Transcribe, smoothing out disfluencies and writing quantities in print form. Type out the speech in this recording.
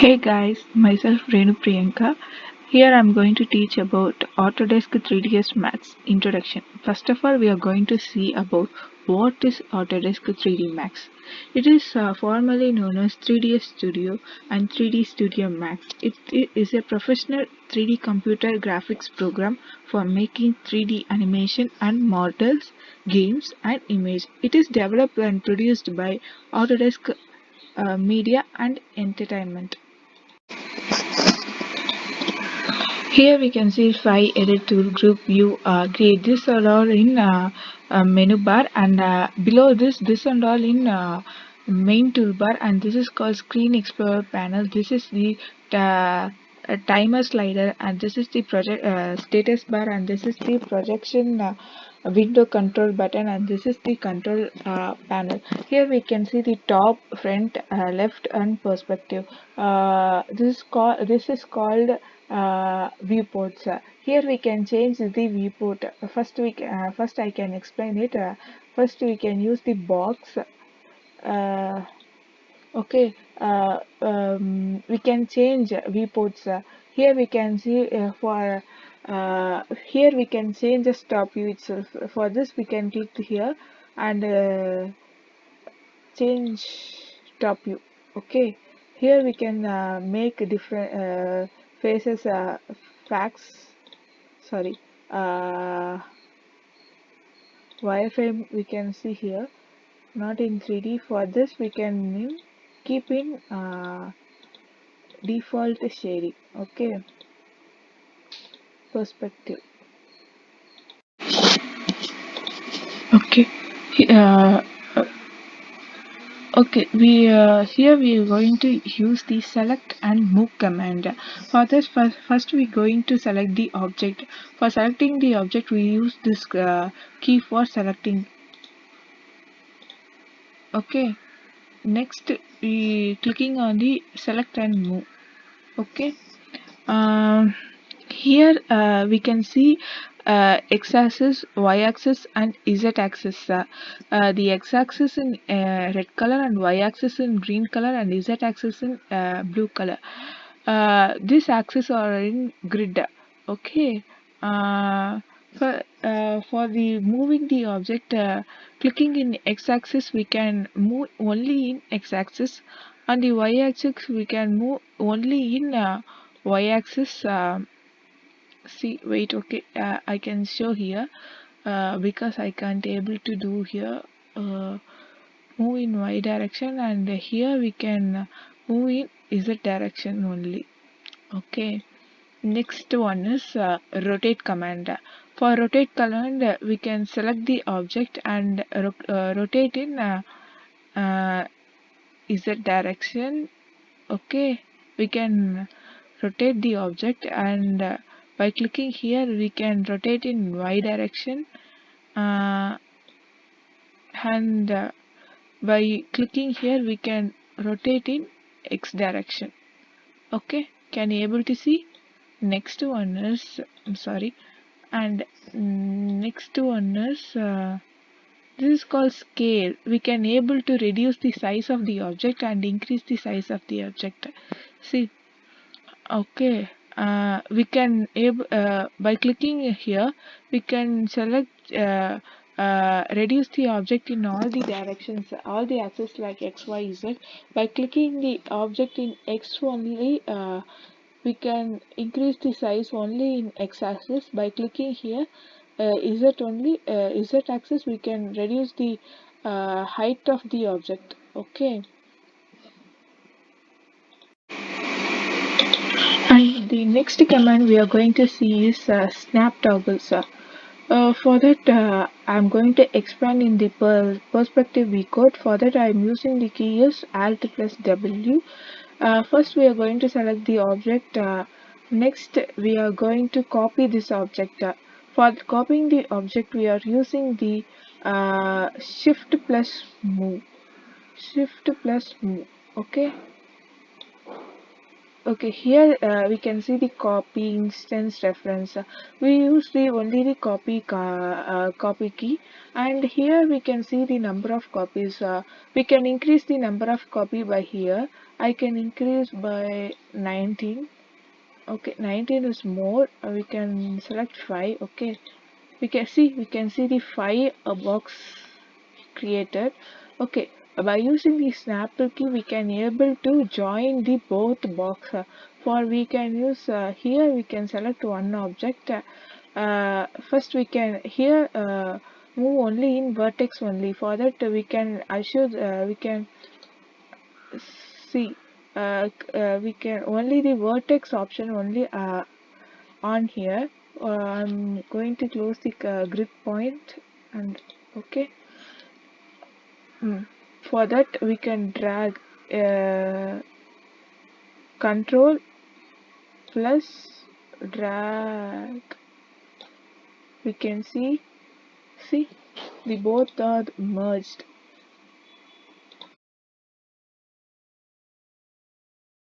Hey guys, myself Renu Priyanka. Here I'm going to teach about Autodesk 3ds Max introduction. First of all, we are going to see about what is Autodesk 3D Max. It is formerly known as 3ds Studio and 3D Studio Max. It is a professional 3D computer graphics program for making 3D animation and models, games and image. It is developed and produced by Autodesk Media and Entertainment. Here we can see five edit tool group view. Create this are all in menu bar, and below this and all in main toolbar, and this is called screen explorer panel. This is the timer slider, and this is the project status bar, and this is the projection window control button, and this is the control panel. Here we can see the top, front, left and perspective. This is called viewports. Here we can change the viewport. First I can explain it. First we can use the box. uh, okay, we can change viewports. Here we can see for here we can change the top view itself. For this we can click here and change top view. Okay, here we can make different faces, facts, sorry, uh, wireframe we can see here, not in 3D. For this we can keep in default shading. Okay, perspective. Okay, uh, okay, we here we are going to use the select and move command. For this, first we going to select the object. For selecting the object, we use this key for selecting. Okay, next we clicking on the select and move. Okay, um, here we can see x-axis, y-axis and z-axis. The x-axis in red color and y-axis in green color and z-axis in blue color. This axis are in grid. Okay. Uh, for the moving the object, clicking in x-axis we can move only in x-axis, and the y-axis we can move only in y-axis. See, wait, okay, I can show here because I can't able to do here. Move in y direction, and here we can move in z direction only. Okay, next one is rotate command. For rotate command, we can select the object and rotate in uh, z direction. Okay, we can rotate the object, and by clicking here we can rotate in y direction, uh, and by clicking here we can rotate in x direction. Okay, can you able to see? Next one is, I'm sorry, and next one is this is called scale. We can able to reduce the size of the object and increase the size of the object. See, okay, we can by clicking here we can select reduce the object in all the directions, all the axes like x, y, z. By clicking the object in x only, we can increase the size only in x-axis. By clicking here z only, z-axis, we can reduce the height of the object. Okay. And the next command we are going to see is snap toggles. For that, I'm going to expand in the perspective V code. For that, I'm using the key is Alt plus W. First, we are going to select the object. Next, we are going to copy this object. For copying the object, we are using the Shift plus move. Shift plus move. Okay. Okay, here we can see the copy instance reference. We use the only the copy key, and here we can see the number of copies. We can increase the number of copy by here. I can increase by 19. Okay, 19 is more. We can select 5. Okay, we can see the 5 box created. Okay, by using the snap key we can able to join the both box. For we can use here we can select one object. First we can here move only in vertex only. For that we can assure we can see we can only the vertex option only on here. I'm going to close the grid point, and okay. For that we can drag control plus drag. We can see the both are merged.